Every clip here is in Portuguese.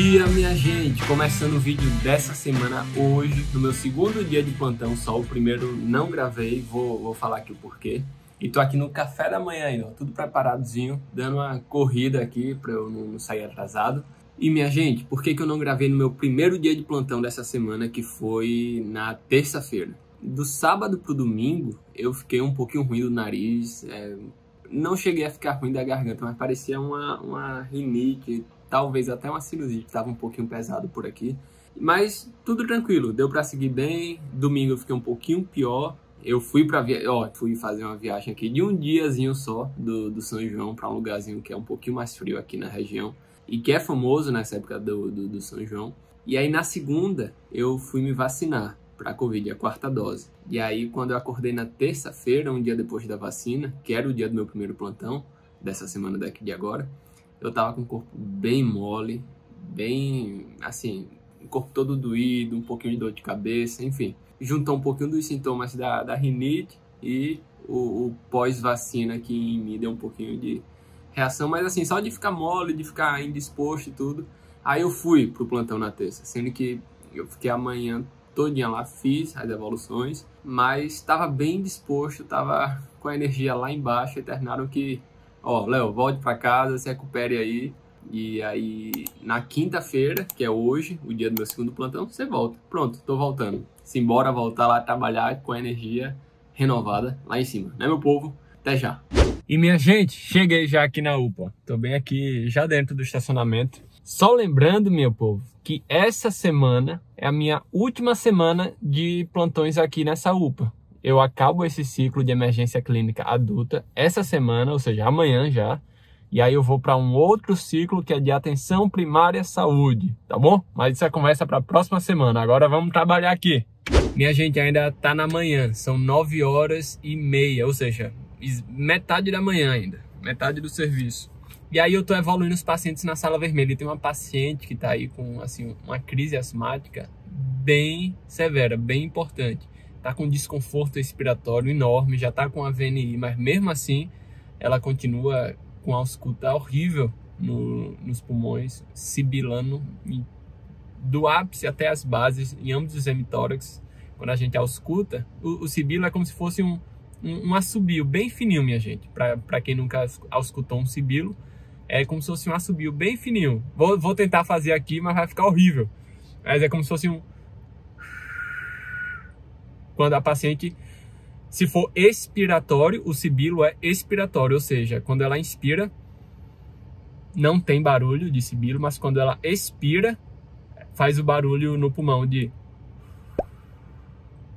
dia, minha gente! Começando o vídeo dessa semana hoje, no meu segundo dia de plantão, só o primeiro não gravei, vou falar aqui o porquê. E tô aqui no café da manhã ainda, ó, tudo preparadozinho, dando uma corrida aqui pra eu não sair atrasado. E minha gente, por que eu não gravei no meu primeiro dia de plantão dessa semana, que foi na terça-feira? Do sábado pro domingo, eu fiquei um pouquinho ruim do nariz, não cheguei a ficar ruim da garganta, mas parecia uma rinite, talvez até uma sinusite, estava um pouquinho pesado por aqui. Mas tudo tranquilo, deu para seguir bem. Domingo eu fiquei um pouquinho pior. Eu fui fui fazer uma viagem aqui de um diazinho só do São João para um lugarzinho que é um pouquinho mais frio aqui na região e que é famoso nessa época do São João. E aí na segunda eu fui me vacinar para a Covid, a quarta dose. E aí quando eu acordei na terça-feira, um dia depois da vacina, que era o dia do meu primeiro plantão, dessa semana daqui de agora, eu tava com o corpo bem mole, bem, assim, o corpo todo doído, um pouquinho de dor de cabeça, enfim. Juntou um pouquinho dos sintomas da rinite e o pós-vacina que em mim deu um pouquinho de reação, mas assim, só de ficar mole, de ficar indisposto e tudo. Aí eu fui pro plantão na terça, sendo que eu fiquei a manhã todinha lá, fiz as evoluções, mas estava bem disposto, estava com a energia lá embaixo e terminaram que, ó, Léo, volte para casa, se recupere aí. E aí, na quinta-feira, que é hoje, o dia do meu segundo plantão, você volta. Pronto, tô voltando. Simbora voltar lá trabalhar com a energia renovada lá em cima, né, meu povo? Até já. E minha gente, cheguei já aqui na UPA. Tô bem aqui, já dentro do estacionamento. Só lembrando, meu povo, que essa semana é a minha última semana de plantões aqui nessa UPA. Eu acabo esse ciclo de emergência clínica adulta essa semana, ou seja, amanhã já. E aí eu vou para um outro ciclo que é de atenção primária à saúde, tá bom? Mas isso é conversa para a próxima semana. Agora vamos trabalhar aqui. Minha gente, ainda tá na manhã, são 9h30, ou seja, metade da manhã ainda, metade do serviço. E aí eu tô evoluindo os pacientes na sala vermelha. E tem uma paciente que tá aí com, assim, uma crise asmática bem severa, bem importante. Tá com desconforto respiratório enorme, já tá com a VNI, mas mesmo assim ela continua com a ausculta horrível nos pulmões, sibilando do ápice até as bases, em ambos os hemitórax. Quando a gente ausculta, o sibilo é como se fosse um assobio bem fininho, minha gente. Para quem nunca auscultou um sibilo, é como se fosse um assobio bem fininho. Vou tentar fazer aqui, mas vai ficar horrível. Mas é como se fosse quando a paciente, se for expiratório, o sibilo é expiratório, ou seja, quando ela inspira, não tem barulho de sibilo, mas quando ela expira, faz o barulho no pulmão de...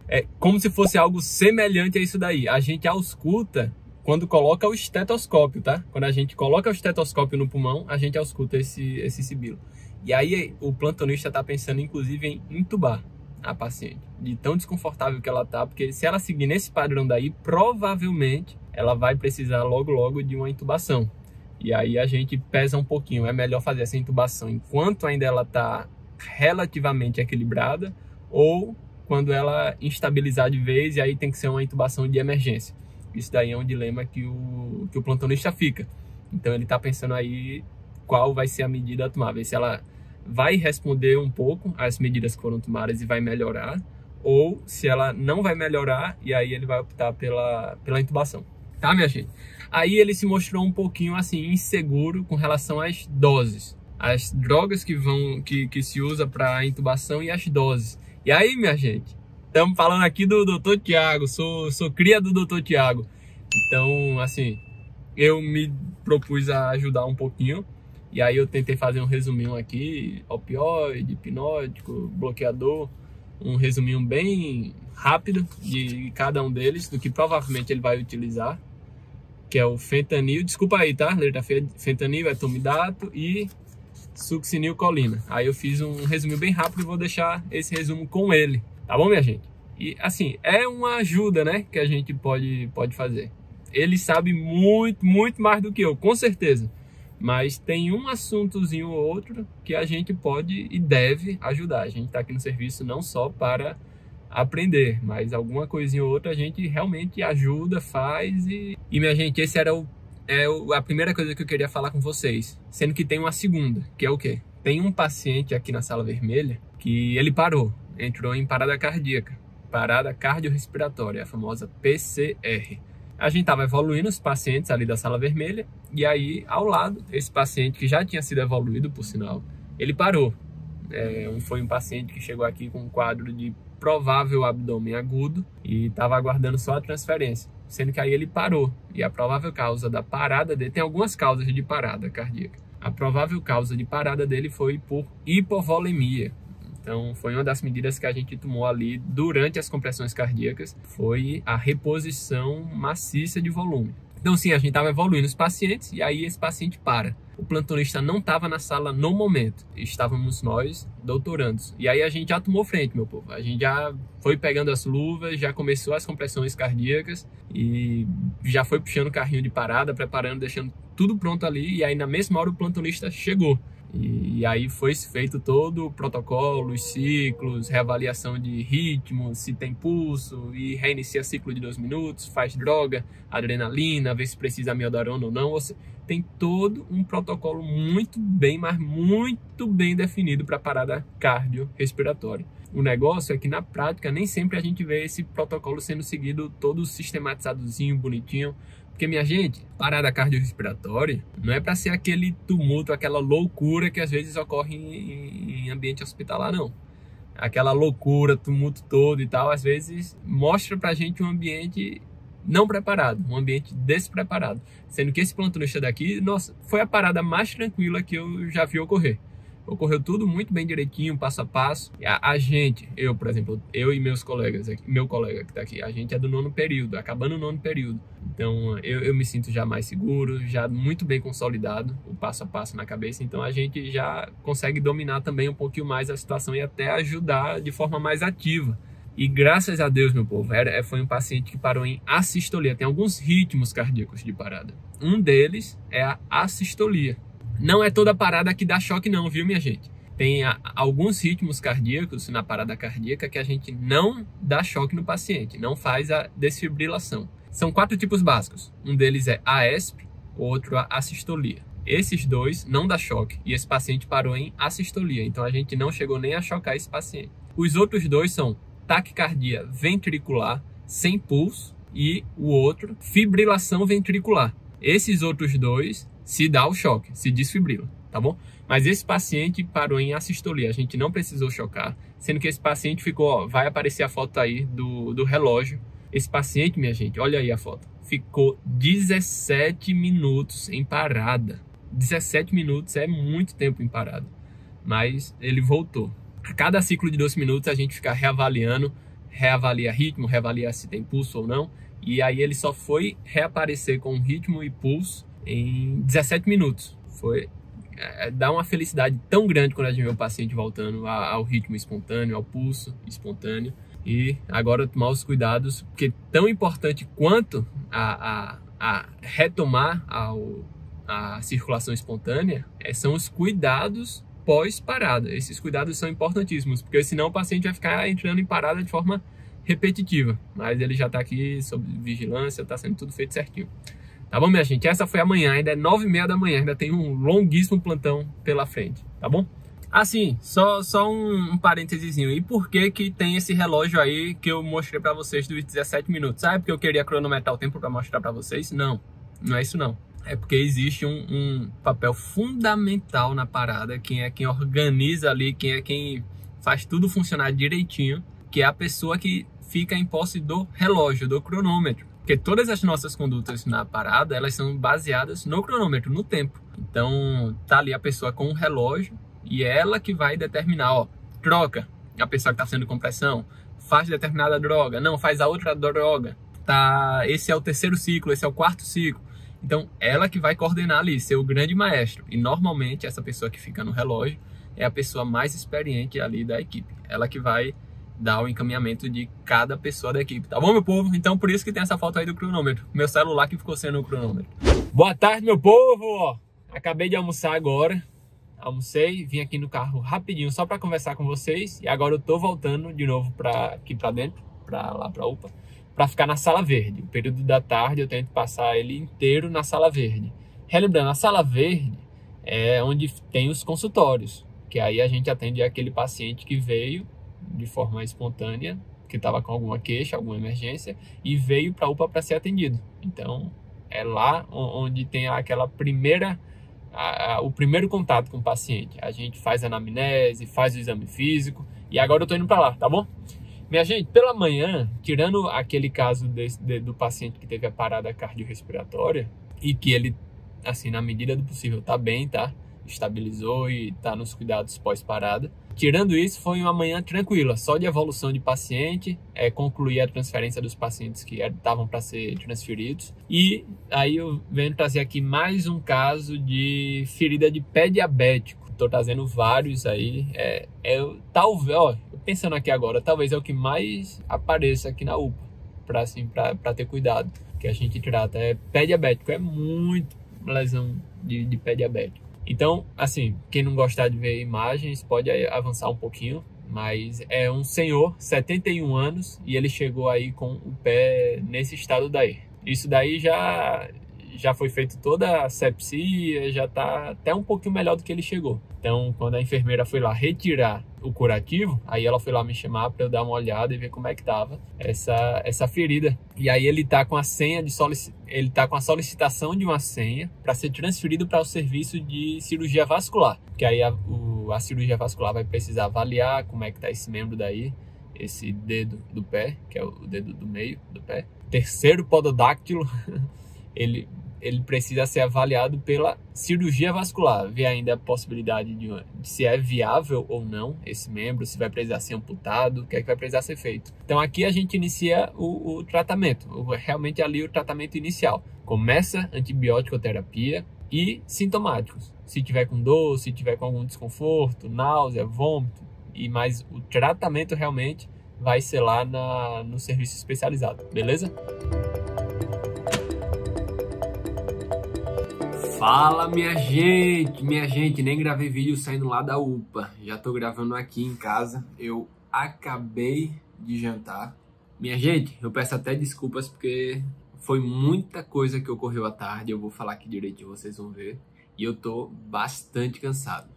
É como se fosse algo semelhante a isso daí. A gente ausculta quando coloca o estetoscópio, tá? Quando a gente coloca o estetoscópio no pulmão, a gente ausculta esse sibilo. E aí o plantonista tá pensando, inclusive, em intubar a paciente, de tão desconfortável que ela tá, porque se ela seguir nesse padrão daí, provavelmente ela vai precisar logo de uma intubação. E aí a gente pesa um pouquinho, é melhor fazer essa intubação enquanto ainda ela tá relativamente equilibrada, ou quando ela instabilizar de vez, e aí tem que ser uma intubação de emergência. Isso daí é um dilema que o plantonista fica. Então ele tá pensando aí qual vai ser a medida a tomar, ver se ela vai responder um pouco às medidas que foram tomadas e vai melhorar, ou se ela não vai melhorar, e aí ele vai optar pela intubação. Tá, minha gente? Aí ele se mostrou um pouquinho assim inseguro com relação às doses, as drogas que se usa para intubação e as doses. E aí, minha gente, estamos falando aqui do Dr. Tiago, sou cria do Dr. Tiago. Então, assim, eu me propus a ajudar um pouquinho. E aí eu tentei fazer um resuminho aqui, opioide, hipnótico, bloqueador, um resuminho bem rápido de cada um deles, do que provavelmente ele vai utilizar, que é o fentanil, desculpa aí, tá? Letra feia, fentanil, etomidato e succinilcolina. Aí eu fiz um resuminho bem rápido e vou deixar esse resumo com ele, tá bom, minha gente? E assim, é uma ajuda, né, que a gente pode fazer. Ele sabe muito mais do que eu, com certeza. Mas tem um assuntozinho ou outro que a gente pode e deve ajudar. A gente está aqui no serviço não só para aprender, mas alguma coisinha ou outra a gente realmente ajuda, faz. E minha gente, esse era a primeira coisa que eu queria falar com vocês. Sendo que tem uma segunda, que é o quê? tem um paciente aqui na sala vermelha que ele entrou em parada cardíaca, parada cardiorrespiratória, a famosa PCR. A gente estava evoluindo os pacientes ali da sala vermelha e aí, ao lado, esse paciente que já tinha sido evoluído, por sinal, ele parou. Foi um paciente que chegou aqui com um quadro de provável abdômen agudo e estava aguardando só a transferência, sendo que aí ele parou. E a provável causa da parada dele, tem algumas causas de parada cardíaca. A provável causa de parada dele foi por hipovolemia. Então, foi uma das medidas que a gente tomou ali durante as compressões cardíacas, foi a reposição maciça de volume. Então, sim, a gente estava evoluindo os pacientes e aí esse paciente para. O plantonista não estava na sala no momento, estávamos nós, doutorandos. E aí a gente já tomou frente, meu povo. A gente já foi pegando as luvas, já começou as compressões cardíacas e já foi puxando o carrinho de parada, preparando, deixando tudo pronto ali. E aí na mesma hora o plantonista chegou. E aí foi feito todo o protocolo, os ciclos, reavaliação de ritmo, se tem pulso, e reinicia ciclo de 2 minutos, faz droga, adrenalina, vê se precisa amiodarona ou não. Você tem todo um protocolo muito bem, mas muito bem definido para parada cardiorrespiratória. O negócio é que na prática nem sempre a gente vê esse protocolo sendo seguido todo sistematizadozinho, bonitinho. Porque, minha gente, parada cardiorrespiratória não é para ser aquele tumulto, aquela loucura que às vezes ocorre em ambiente hospitalar, não. Aquela loucura, tumulto todo e tal, às vezes mostra pra gente um ambiente não preparado, um ambiente despreparado. Sendo que esse plantonista daqui, nossa, foi a parada mais tranquila que eu já vi ocorrer. Ocorreu tudo muito bem direitinho, passo a passo. A gente, eu, por exemplo, eu e meus colegas, meu colega que está aqui, a gente é do 9º período, acabando o 9º período. Então, eu me sinto já mais seguro, já muito bem consolidado, o passo a passo na cabeça. Então, a gente já consegue dominar também um pouquinho mais a situação e até ajudar de forma mais ativa. E graças a Deus, meu povo, foi um paciente que parou em assistolia. Tem alguns ritmos cardíacos de parada. Um deles é a assistolia. Não é toda parada que dá choque não, viu, minha gente? Tem alguns ritmos cardíacos na parada cardíaca que a gente não dá choque no paciente, não faz a desfibrilação. São 4 tipos básicos. Um deles é AESP, o outro a assistolia. Esses dois não dá choque e esse paciente parou em assistolia, então a gente não chegou nem a chocar esse paciente. Os outros dois são taquicardia ventricular, sem pulso, e o outro, fibrilação ventricular. Esses outros dois se dá o choque, se desfibrila, tá bom? Mas esse paciente parou em assistolia, a gente não precisou chocar, sendo que esse paciente ficou, ó, vai aparecer a foto aí do relógio. Esse paciente, minha gente, olha aí a foto, ficou 17 minutos em parada. 17 minutos é muito tempo em parada, mas ele voltou. A cada ciclo de 2 minutos a gente fica reavaliando, reavalia ritmo, reavalia se tem pulso ou não, e aí ele só foi reaparecer com ritmo e pulso em 17 minutos. Dá uma felicidade tão grande quando a gente vê o paciente voltando ao ritmo espontâneo, ao pulso espontâneo. E agora tomar os cuidados, porque tão importante quanto a retomar a circulação espontânea são os cuidados pós-parada. Esses cuidados são importantíssimos, porque senão o paciente vai ficar entrando em parada de forma repetitiva. Mas ele já está aqui sob vigilância, está sendo tudo feito certinho. Tá bom, minha gente? Essa foi amanhã, ainda é 9h30 da manhã, ainda tem um longuíssimo plantão pela frente, tá bom? Assim, só um parêntesezinho. E por que que tem esse relógio aí que eu mostrei pra vocês dos 17 minutos? Sabe porque eu queria cronometrar o tempo pra mostrar pra vocês? Não, não é isso não. É porque existe um papel fundamental na parada, quem organiza ali, quem faz tudo funcionar direitinho, que é a pessoa que fica em posse do relógio, do cronômetro. Porque todas as nossas condutas na parada, elas são baseadas no cronômetro, no tempo. Então, tá ali a pessoa com o relógio e é ela que vai determinar, ó, troca a pessoa que tá sendo compressão, faz determinada droga, não, faz a outra droga, tá, esse é o 3º ciclo, esse é o 4º ciclo. Então, ela que vai coordenar ali, ser o grande maestro. E normalmente, essa pessoa que fica no relógio é a pessoa mais experiente ali da equipe. Ela que vai dar o encaminhamento de cada pessoa da equipe, tá bom, meu povo? Então por isso que tem essa foto aí do cronômetro, meu celular que ficou sendo o cronômetro. Boa tarde, meu povo, ó, acabei de almoçar agora, almocei, vim aqui no carro rapidinho só para conversar com vocês e agora eu tô voltando de novo aqui para dentro, lá para UPA, para ficar na sala verde. O período da tarde eu tento passar ele inteiro na sala verde. Relembrando, a sala verde é onde tem os consultórios. que aí a gente atende aquele paciente que veio de forma espontânea, que estava com alguma queixa, alguma emergência, e veio para a UPA para ser atendido. Então, é lá onde tem aquela o primeiro contato com o paciente. A gente faz a anamnese, faz o exame físico, e agora eu tô indo para lá, tá bom? Minha gente, pela manhã, tirando aquele caso do paciente que teve a parada cardiorrespiratória, e que ele, assim, na medida do possível, tá bem, tá? Estabilizou e tá nos cuidados pós-parada. Tirando isso, foi uma manhã tranquila, só de evolução de paciente, concluir a transferência dos pacientes que estavam para ser transferidos. E aí eu venho trazer aqui mais um caso de ferida de pé diabético. Tô trazendo vários aí. Talvez, ó, pensando aqui agora, talvez é o que mais apareça aqui na UPA, para ter cuidado, que a gente trata. Pé diabético, é muito lesão de pé diabético. Então, assim, quem não gostar de ver imagens pode avançar um pouquinho, mas é um senhor, 71 anos, e ele chegou aí com o pé nesse estado daí. Isso daí já foi feito toda a sepsia, já tá até um pouquinho melhor do que ele chegou. Então, quando a enfermeira foi lá retirar o curativo, aí ela foi lá me chamar para eu dar uma olhada e ver como é que tava essa ferida. E aí ele tá com a senha ele tá com a solicitação de uma senha para ser transferido para o serviço de cirurgia vascular, que aí a cirurgia vascular vai precisar avaliar como é que tá esse membro daí, esse dedo do pé, que é o dedo do meio do pé, terceiro pododáctilo. Ele precisa ser avaliado pela cirurgia vascular, ver ainda a possibilidade de se é viável ou não esse membro, se vai precisar ser amputado, o que é que vai precisar ser feito. Então aqui a gente inicia o tratamento, realmente ali o tratamento inicial. Começa antibiótico-terapia e sintomáticos. Se tiver com dor, se tiver com algum desconforto, náusea, vômito, mas o tratamento realmente vai ser lá no serviço especializado, beleza? Fala minha gente, nem gravei vídeo saindo lá da UPA, já tô gravando aqui em casa, eu acabei de jantar. Minha gente, eu peço até desculpas porque foi muita coisa que ocorreu à tarde, eu vou falar aqui direitinho, vocês vão ver, e eu tô bastante cansado,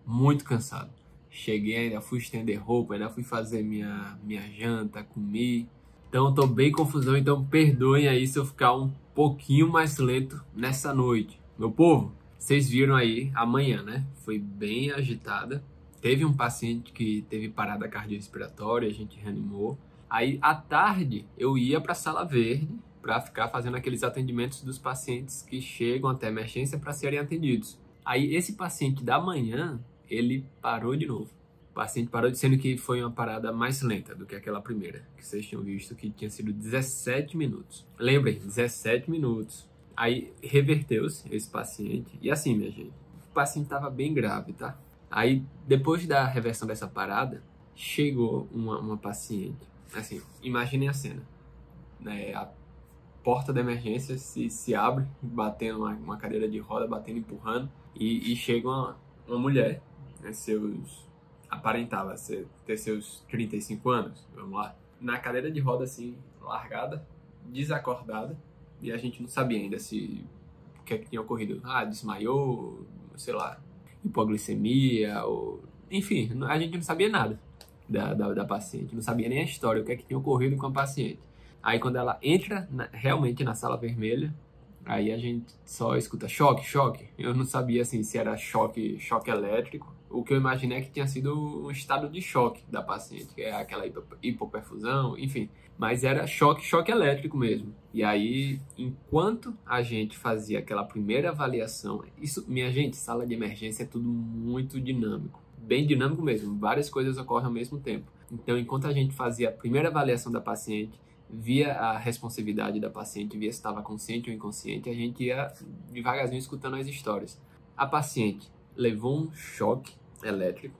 muito cansado. Cheguei, ainda fui estender roupa, ainda fui fazer minha janta, comi, então eu tô bem confusão, então perdoem aí se eu ficar um pouquinho mais lento nessa noite. Meu povo, vocês viram aí a manhã, né? Foi bem agitada. Teve um paciente que teve parada cardiorrespiratória, a gente reanimou. Aí, à tarde, eu ia para a sala verde para ficar fazendo aqueles atendimentos dos pacientes que chegam até a emergência para serem atendidos. Aí, esse paciente da manhã, ele parou de novo. O paciente parou, sendo que foi uma parada mais lenta do que aquela primeira, que vocês tinham visto que tinha sido 17 minutos. Lembrem, 17 minutos. Aí reverteu-se esse paciente. E assim, minha gente, o paciente estava bem grave, tá? Aí, depois da reversão dessa parada, chegou uma paciente. Assim, imaginem a cena, né? A porta da emergência se abre, batendo uma cadeira de roda, batendo, empurrando. E chega uma mulher, né? Aparentava ter seus 35 anos, vamos lá. Na cadeira de roda, assim, largada, desacordada. E a gente não sabia ainda o que tinha ocorrido. Desmaiou, sei lá, hipoglicemia, enfim, a gente não sabia nada da paciente, não sabia nem a história, o que tinha ocorrido com a paciente. Aí quando ela entra realmente na sala vermelha, aí a gente só escuta choque. Eu não sabia assim, se era choque elétrico. O que eu imaginei é que tinha sido um estado de choque da paciente, que é aquela hipoperfusão, enfim. Mas era choque elétrico mesmo. E aí, enquanto a gente fazia aquela primeira avaliação, isso, minha gente, sala de emergência é tudo muito dinâmico. Bem dinâmico mesmo, várias coisas ocorrem ao mesmo tempo. Então, enquanto a gente fazia a primeira avaliação da paciente, via a responsividade da paciente, via se estava consciente ou inconsciente, a gente ia devagarzinho escutando as histórias. A paciente levou um choque elétrico.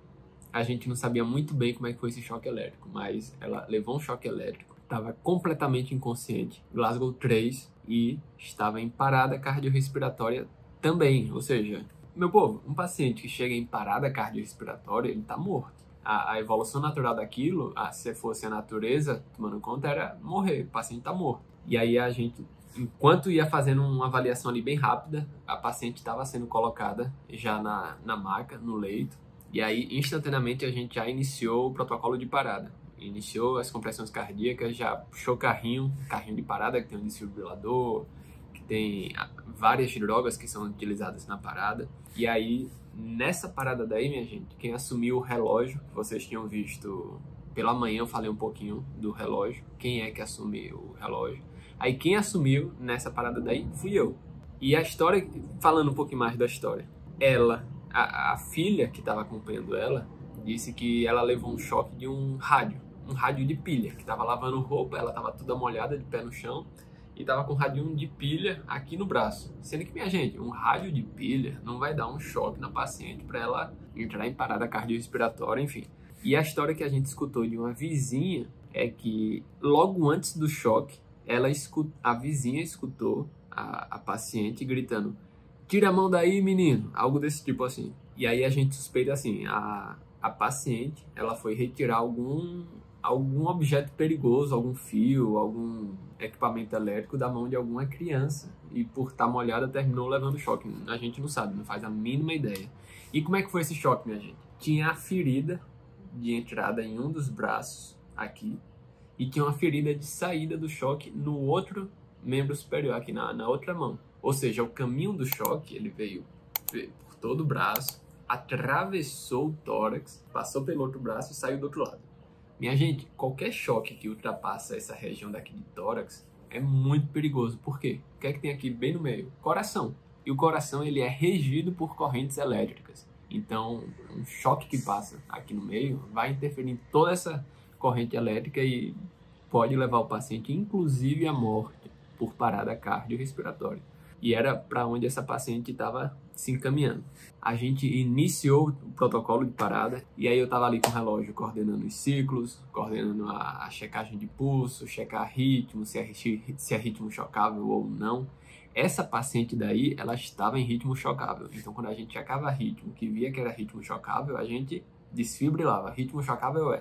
A gente não sabia muito bem como é que foi esse choque elétrico, mas ela levou um choque elétrico. Estava completamente inconsciente, Glasgow 3, e estava em parada cardiorrespiratória também. Ou seja, meu povo, um paciente que chega em parada cardiorrespiratória, ele está morto. A evolução natural daquilo, se fosse a natureza, tomando conta, era morrer, o paciente está morto. E aí a gente, enquanto ia fazendo uma avaliação ali bem rápida, a paciente estava sendo colocada já na maca, no leito, E aí, instantaneamente, a gente já iniciou o protocolo de parada. Iniciou as compressões cardíacas, já puxou carrinho de parada, que tem um desfibrilador, que tem várias drogas que são utilizadas na parada. E aí, nessa parada daí, minha gente, quem assumiu o relógio, que vocês tinham visto pela manhã, eu falei um pouquinho do relógio, quem é que assumiu o relógio. Aí quem assumiu nessa parada daí fui eu. E a história, falando um pouquinho mais da história, ela, a filha que estava acompanhando ela, disse que ela levou um choque de um rádio de pilha, que estava lavando roupa, ela estava toda molhada de pé no chão, e estava com um radinho de pilha aqui no braço. Sendo que, minha gente, um rádio de pilha não vai dar um choque na paciente para ela entrar em parada cardiorrespiratória, enfim. E a história que a gente escutou de uma vizinha é que logo antes do choque, a vizinha escutou a paciente gritando: "Tira a mão daí, menino", algo desse tipo assim. E aí a gente suspeita assim, a paciente, ela foi retirar algum objeto perigoso, algum fio, algum equipamento elétrico da mão de alguma criança. E por estar molhada, terminou levando choque. A gente não sabe, não faz a mínima ideia. E como é que foi esse choque, minha gente? Tinha a ferida de entrada em um dos braços, aqui, e tinha uma ferida de saída do choque no outro membro superior, aqui na outra mão. Ou seja, o caminho do choque, ele veio por todo o braço, atravessou o tórax, passou pelo outro braço e saiu do outro lado. Minha gente, qualquer choque que ultrapassa essa região daqui de tórax é muito perigoso. Por quê? O que é que tem aqui bem no meio? Coração. E o coração, ele é regido por correntes elétricas. Então, um choque que passa aqui no meio vai interferir em toda essa corrente elétrica e pode levar o paciente, inclusive, à morte por parada cardiorrespiratória. E era para onde essa paciente estava se encaminhando. A gente iniciou o protocolo de parada e aí eu estava ali com o relógio coordenando os ciclos, coordenando a checagem de pulso, checar ritmo, se é ritmo chocável ou não. Essa paciente daí, ela estava em ritmo chocável. Então, quando a gente checava ritmo, que via que era ritmo chocável, a gente desfibrilava. Ritmo chocável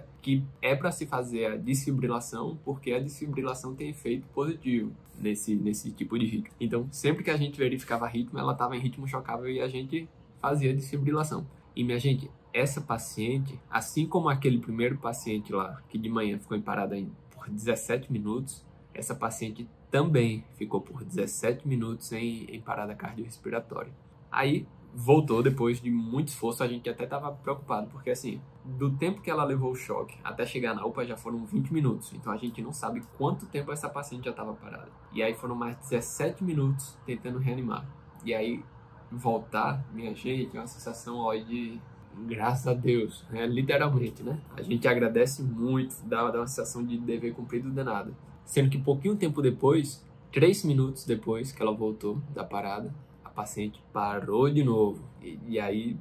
é para se fazer a desfibrilação, porque a desfibrilação tem efeito positivo nesse tipo de ritmo. Então, sempre que a gente verificava ritmo, ela estava em ritmo chocável e a gente fazia a desfibrilação. E, minha gente, essa paciente, assim como aquele primeiro paciente lá, que de manhã ficou em parada por 17 minutos, essa paciente também ficou por 17 minutos em parada cardiorrespiratória. Aí, voltou depois de muito esforço, a gente até estava preocupado, porque assim, do tempo que ela levou o choque até chegar na UPA já foram 20 minutos, então a gente não sabe quanto tempo essa paciente já estava parada. E aí foram mais 17 minutos tentando reanimar. E aí, voltar, minha gente, é uma sensação ó, de graças a Deus, literalmente, né? A gente agradece muito, dá uma sensação de dever cumprido danado. Sendo que pouquinho tempo depois, 3 minutos depois que ela voltou da parada, a paciente parou de novo. E aí,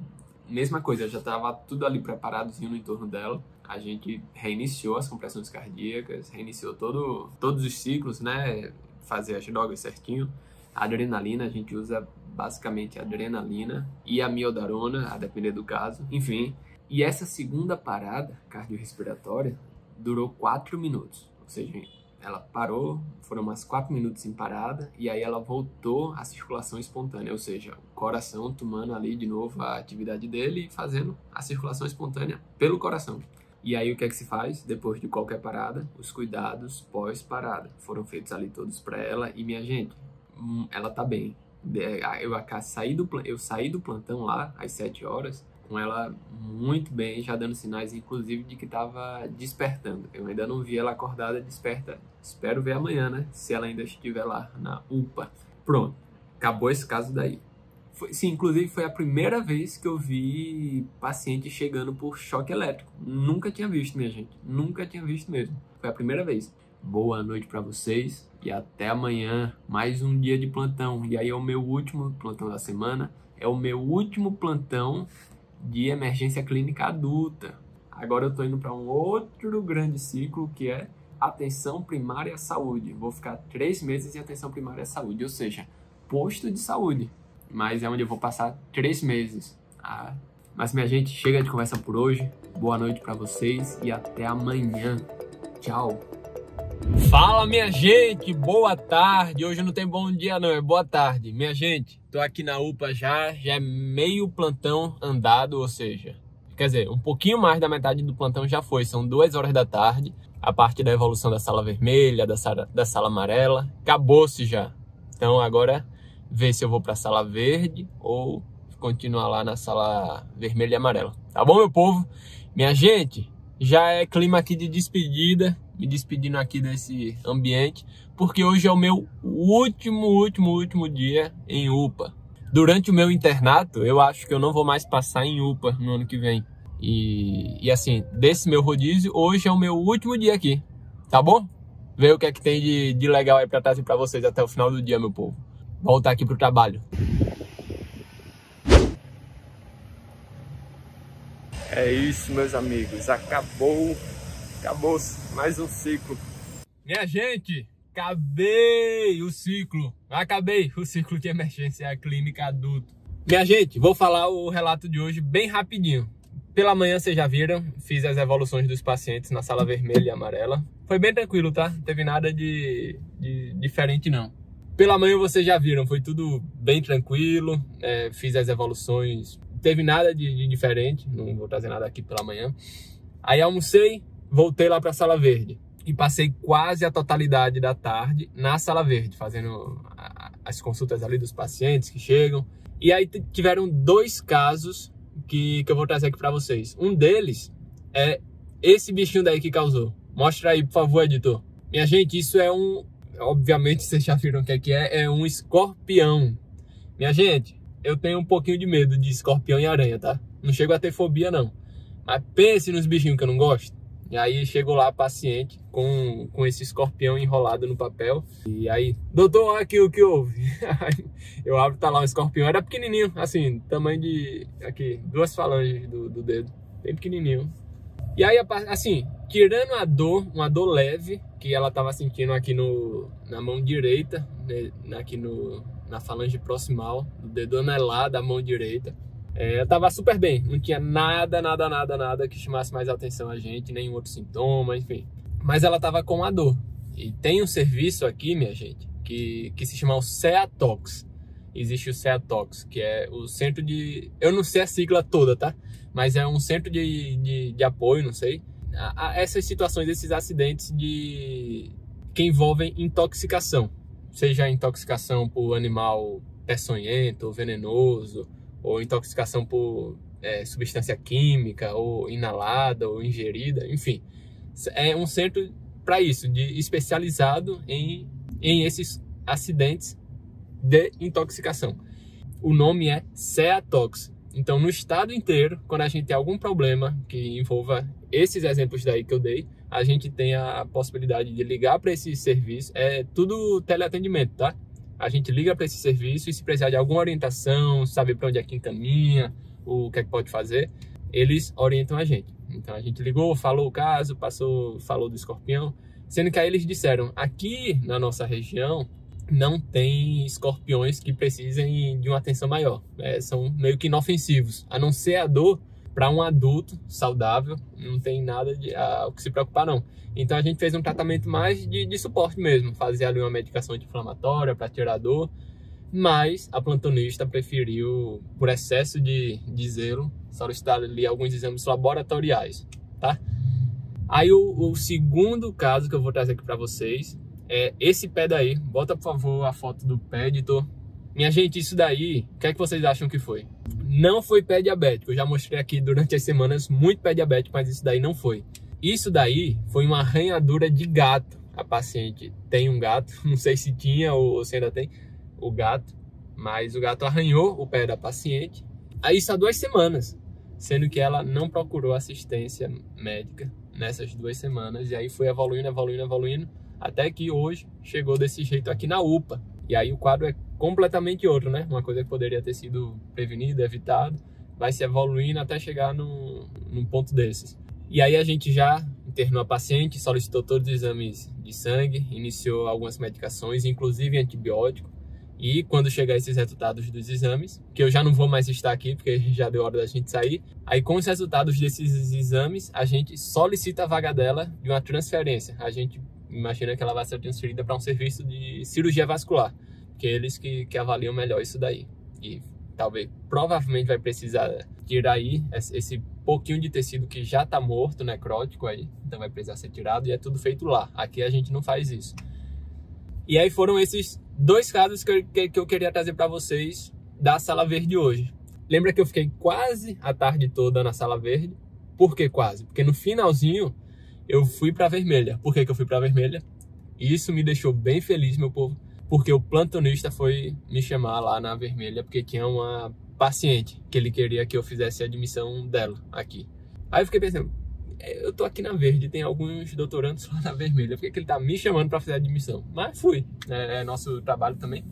mesma coisa, já estava tudo ali preparadozinho no entorno dela. A gente reiniciou as compressões cardíacas, reiniciou todos os ciclos, né? Fazer as drogas certinho. A adrenalina, a gente usa basicamente a adrenalina e a miodarona, a depender do caso. Enfim, e essa segunda parada cardiorrespiratória durou 4 minutos. Ou seja, ela parou, foram umas 4 minutos em parada, e aí ela voltou à circulação espontânea, ou seja, o coração tomando ali de novo a atividade dele e fazendo a circulação espontânea pelo coração. E aí o que é que se faz? Depois de qualquer parada, os cuidados pós-parada foram feitos ali todos para ela, e minha gente, ela tá bem. Eu saí do plantão lá às 7 horas, com ela muito bem, já dando sinais, inclusive, de que estava despertando. Eu ainda não vi ela acordada, desperta. Espero ver amanhã, né? Se ela ainda estiver lá na UPA. Pronto, acabou esse caso daí. Sim, inclusive foi a primeira vez que eu vi paciente chegando por choque elétrico. Nunca tinha visto, minha gente. Nunca tinha visto mesmo. Foi a primeira vez. Boa noite para vocês e até amanhã. Mais um dia de plantão. E aí é o meu último plantão da semana. É o meu último plantão de emergência clínica adulta. Agora eu tô indo para um outro grande ciclo, que é atenção primária à saúde. Vou ficar 3 meses em atenção primária à saúde, ou seja, posto de saúde. Mas é onde eu vou passar 3 meses. Mas minha gente, chega de conversa por hoje. Boa noite para vocês e até amanhã. Tchau. Fala, minha gente, boa tarde. Hoje não tem bom dia não, é boa tarde. Minha gente, tô aqui na UPA já é meio plantão andado, ou seja, quer dizer, um pouquinho mais da metade do plantão já foi. São 2 horas da tarde, a parte da evolução da sala vermelha, da sala amarela, acabou-se já. Então agora ver se eu vou para a sala verde ou continuar lá na sala vermelha e amarela. Tá bom, meu povo? Minha gente, já é clima aqui de despedida, me despedindo aqui desse ambiente, porque hoje é o meu último dia em UPA. Durante o meu internato, eu acho que eu não vou mais passar em UPA no ano que vem. E assim, desse meu rodízio, hoje é o meu último dia aqui, tá bom? Ver o que é que tem de legal aí pra trazer pra vocês até o final do dia, meu povo. Voltar aqui pro trabalho. É isso, meus amigos. Acabou mais um ciclo. Minha gente, acabei o ciclo de emergência clínica adulto. Minha gente, vou falar o relato de hoje bem rapidinho. Pela manhã, vocês já viram, fiz as evoluções dos pacientes na sala vermelha e amarela. Foi bem tranquilo, tá? Não teve nada de diferente, não. Pela manhã, vocês já viram, foi tudo bem tranquilo. Fiz as evoluções, não teve nada de diferente. Não vou trazer nada aqui pela manhã. Aí almocei, voltei lá para a sala verde. E passei quase a totalidade da tarde na sala verde, fazendo as consultas ali dos pacientes que chegam. E aí tiveram 2 casos que eu vou trazer aqui para vocês. Um deles é esse bichinho daí que causou. Mostra aí, por favor, editor. Minha gente, isso é obviamente, vocês já viram o que é um escorpião. Minha gente, eu tenho um pouquinho de medo de escorpião e aranha, tá? Não chego a ter fobia, não. Mas pense nos bichinhos que eu não gosto. E aí chegou lá a paciente com esse escorpião enrolado no papel. E aí, doutor, olha aqui o que houve. Eu abro, tá lá um escorpião. Era pequenininho, assim, tamanho de... Aqui, 2 falanges do dedo. Bem pequenininho. E aí, assim, tirando a dor, uma dor leve, que ela tava sentindo aqui na mão direita, né, aqui na falange proximal, do dedo anelar da mão direita. Eu tava super bem, não tinha nada que chamasse mais atenção a gente, nenhum outro sintoma, enfim. Mas ela tava com a dor. E tem um serviço aqui, minha gente, que se chama o CEATOX. Existe o CEATOX, que é o centro de... Eu não sei a sigla toda, tá? Mas é um centro de apoio, não sei, a essas situações, esses acidentes que envolvem intoxicação. Seja intoxicação por animal peçonhento ou venenoso, ou intoxicação por substância química, ou inalada, ou ingerida, enfim. É um centro para isso, especializado em esses acidentes de intoxicação. O nome é CEATOX. Então, no estado inteiro, quando a gente tem algum problema que envolva esses exemplos daí que eu dei, a gente tem a possibilidade de ligar para esse serviço. É tudo teleatendimento, tá? A gente liga para esse serviço e se precisar de alguma orientação, saber para onde é que encaminha, o que é que pode fazer, eles orientam a gente. Então a gente ligou, falou o caso, falou do escorpião, sendo que aí eles disseram, aqui na nossa região não tem escorpiões que precisem de uma atenção maior, são meio que inofensivos, a não ser a dor. Para um adulto saudável, não tem nada o que se preocupar, não. Então a gente fez um tratamento mais de suporte mesmo, fazer ali uma medicação anti-inflamatória para tirar a dor, mas a plantonista preferiu, por excesso de zelo, solicitar ali alguns exames laboratoriais, tá? Aí o segundo caso que eu vou trazer aqui para vocês é esse pé daí. Bota, por favor, a foto do pé, editor. Minha gente, isso daí, o que é que vocês acham que foi? Não foi pé diabético, eu já mostrei aqui durante as semanas muito pé diabético, mas isso daí não foi. Isso daí foi uma arranhadura de gato. A paciente tem um gato, não sei se tinha ou se ainda tem o gato, mas o gato arranhou o pé da paciente. Aí isso há 2 semanas, sendo que ela não procurou assistência médica nessas 2 semanas. E aí foi evoluindo, até que hoje chegou desse jeito aqui na UPA. E aí o quadro é completamente outro, né? Uma coisa que poderia ter sido prevenida, evitado, vai se evoluindo até chegar num ponto desses. E aí a gente já internou a paciente, solicitou todos os exames de sangue, iniciou algumas medicações, inclusive antibiótico. E quando chegar esses resultados dos exames, que eu já não vou mais estar aqui, porque já deu hora da gente sair, aí com os resultados desses exames, a gente solicita a vaga dela de uma transferência. A gente imagina que ela vai ser transferida para um serviço de cirurgia vascular, que é eles que avaliam melhor isso daí. E provavelmente vai precisar tira aí esse pouquinho de tecido que já tá morto, necrótico aí, então vai precisar ser tirado e é tudo feito lá. Aqui a gente não faz isso. E aí foram esses 2 casos que eu queria trazer para vocês da Sala Verde hoje. Lembra que eu fiquei quase a tarde toda na Sala Verde? Por que quase? Porque no finalzinho eu fui para a Vermelha. Por que eu fui para a Vermelha? E isso me deixou bem feliz, meu povo, porque o plantonista foi me chamar lá na Vermelha porque tinha uma paciente que ele queria que eu fizesse a admissão dela aqui. Aí eu fiquei pensando, eu tô aqui na Verde, tem alguns doutorandos lá na Vermelha, por que ele tá me chamando para fazer a admissão? Mas fui, é nosso trabalho também.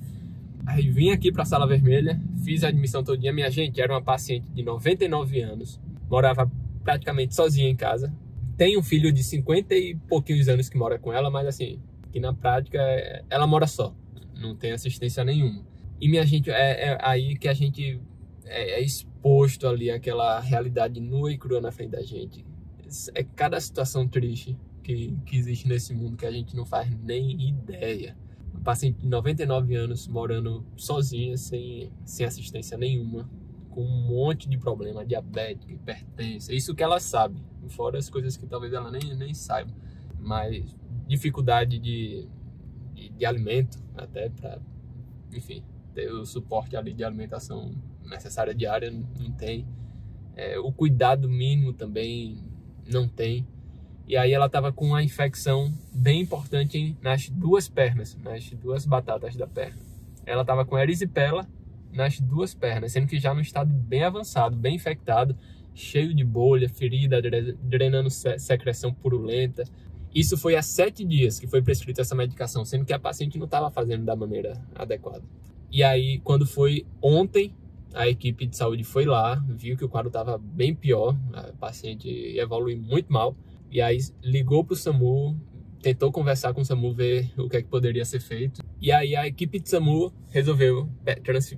Aí vim aqui para a Sala Vermelha, fiz a admissão todinha. Minha gente, era uma paciente de 99 anos, morava praticamente sozinha em casa. Tem um filho de 50 e pouquinhos anos que mora com ela, mas assim, que na prática ela mora só, não tem assistência nenhuma. E minha gente, é aí que a gente é exposto ali àquela realidade nua e crua na frente da gente. É cada situação triste que existe nesse mundo que a gente não faz nem ideia. Uma paciente de 99 anos morando sozinha, sem assistência nenhuma, com um monte de problema, diabética, hipertensa, isso que ela sabe, fora as coisas que talvez ela nem saiba, mas dificuldade de alimento, até para, enfim, ter o suporte ali de alimentação necessária diária, não tem, o cuidado mínimo também não tem. E aí ela estava com uma infecção bem importante nas 2 pernas, nas 2 batatas da perna. Ela estava com erisipela nas 2 pernas, sendo que já no estado bem avançado, bem infectado, cheio de bolha, ferida, drenando secreção purulenta. Isso foi há 7 dias que foi prescrita essa medicação, sendo que a paciente não estava fazendo da maneira adequada. E aí, quando foi ontem, a equipe de saúde foi lá, viu que o quadro estava bem pior, a paciente evoluiu muito mal, e aí ligou para o SAMU, tentou conversar com o SAMU, ver o que é que poderia ser feito. E aí a equipe de SAMU resolveu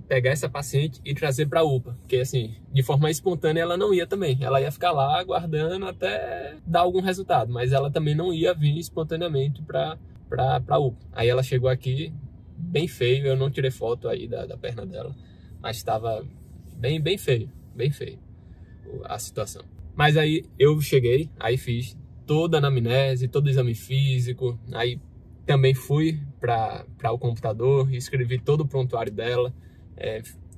pegar essa paciente e trazer para a UPA, porque assim, de forma espontânea ela não ia também, ela ia ficar lá aguardando até dar algum resultado, mas ela também não ia vir espontaneamente para a UPA. Aí ela chegou aqui bem feio, eu não tirei foto aí da perna dela, mas estava bem feio a situação. Mas aí eu cheguei, aí fiz toda a anamnese, todo o exame físico, aí também fui para o computador e escrevi todo o prontuário dela.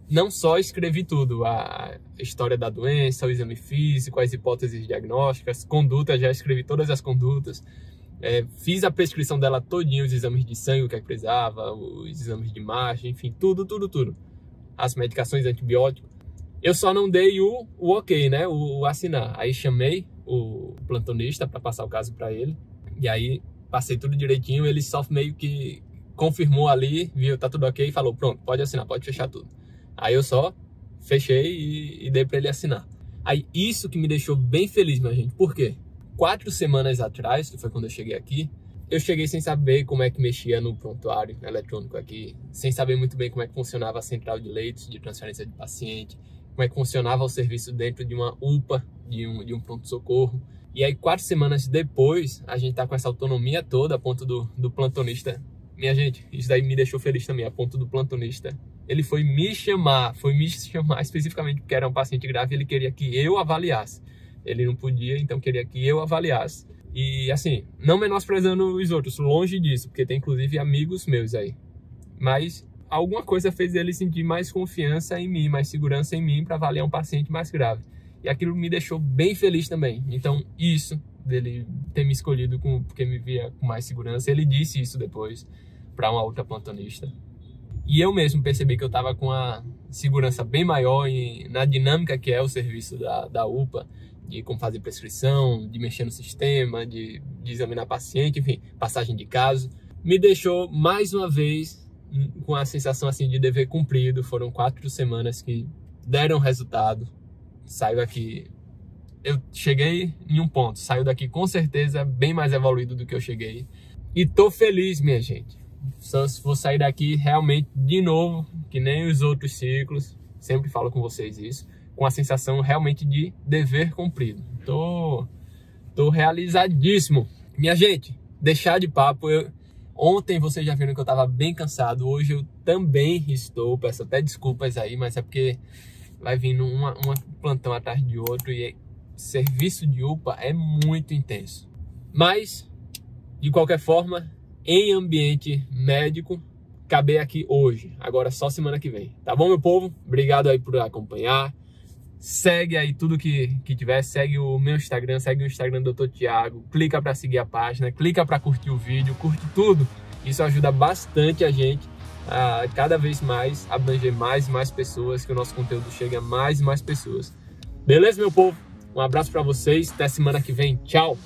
Não só escrevi tudo, a história da doença, o exame físico, as hipóteses diagnósticas, conduta, já escrevi todas as condutas. Fiz a prescrição dela todinho, os exames de sangue, o que precisava, os exames de imagem, enfim, tudo. As medicações antibióticos. Eu só não dei o ok, né, o assinar. Aí chamei o plantonista para passar o caso para ele. E aí passei tudo direitinho, ele só meio que confirmou ali, viu, tá tudo ok, e falou, pronto, pode assinar, pode fechar tudo. Aí eu só fechei e dei para ele assinar. Aí isso que me deixou bem feliz, minha gente. Por quê? 4 semanas atrás, que foi quando eu cheguei aqui, eu cheguei sem saber como é que mexia no prontuário eletrônico aqui, sem saber muito bem como é que funcionava a central de leitos de transferência de paciente, como é que funcionava o serviço dentro de uma UPA, de um pronto-socorro. E aí 4 semanas depois, a gente tá com essa autonomia toda a ponto do plantonista. Minha gente, isso daí me deixou feliz também, a ponto do plantonista. Ele foi me chamar especificamente porque era um paciente grave e ele queria que eu avaliasse. Ele não podia, então queria que eu avaliasse. E assim, não menosprezando os outros, longe disso, porque tem inclusive amigos meus aí. Mas alguma coisa fez ele sentir mais confiança em mim, mais segurança em mim para avaliar um paciente mais grave. E aquilo me deixou bem feliz também. Então isso, dele ter me escolhido porque me via com mais segurança, ele disse isso depois para uma outra plantonista. E eu mesmo percebi que eu estava com uma segurança bem maior na dinâmica que é o serviço da UPA, de como fazer prescrição, de mexer no sistema, de examinar paciente, enfim, passagem de caso. Me deixou mais uma vez com a sensação assim de dever cumprido. Foram 4 semanas que deram resultado. Saio daqui, eu cheguei em um ponto, saio daqui com certeza bem mais evoluído do que eu cheguei. E tô feliz, minha gente. Só vou sair daqui realmente de novo, que nem os outros ciclos, sempre falo com vocês isso, com a sensação realmente de dever cumprido. Tô realizadíssimo. Minha gente, deixar de papo, ontem vocês já viram que eu tava bem cansado, hoje eu também estou, peço até desculpas aí, mas é porque vai vindo um plantão atrás de outro e serviço de UPA é muito intenso. Mas, de qualquer forma, em ambiente médico, acabei aqui hoje. Agora só semana que vem. Tá bom, meu povo? Obrigado aí por acompanhar. Segue aí tudo que tiver. Segue o meu Instagram, segue o Instagram do Dr. Thiago. Clica para seguir a página, clica para curtir o vídeo, curte tudo. Isso ajuda bastante a gente a cada vez mais abranger mais e mais pessoas, que o nosso conteúdo chegue a mais e mais pessoas. Beleza, meu povo? Um abraço para vocês. Até semana que vem. Tchau!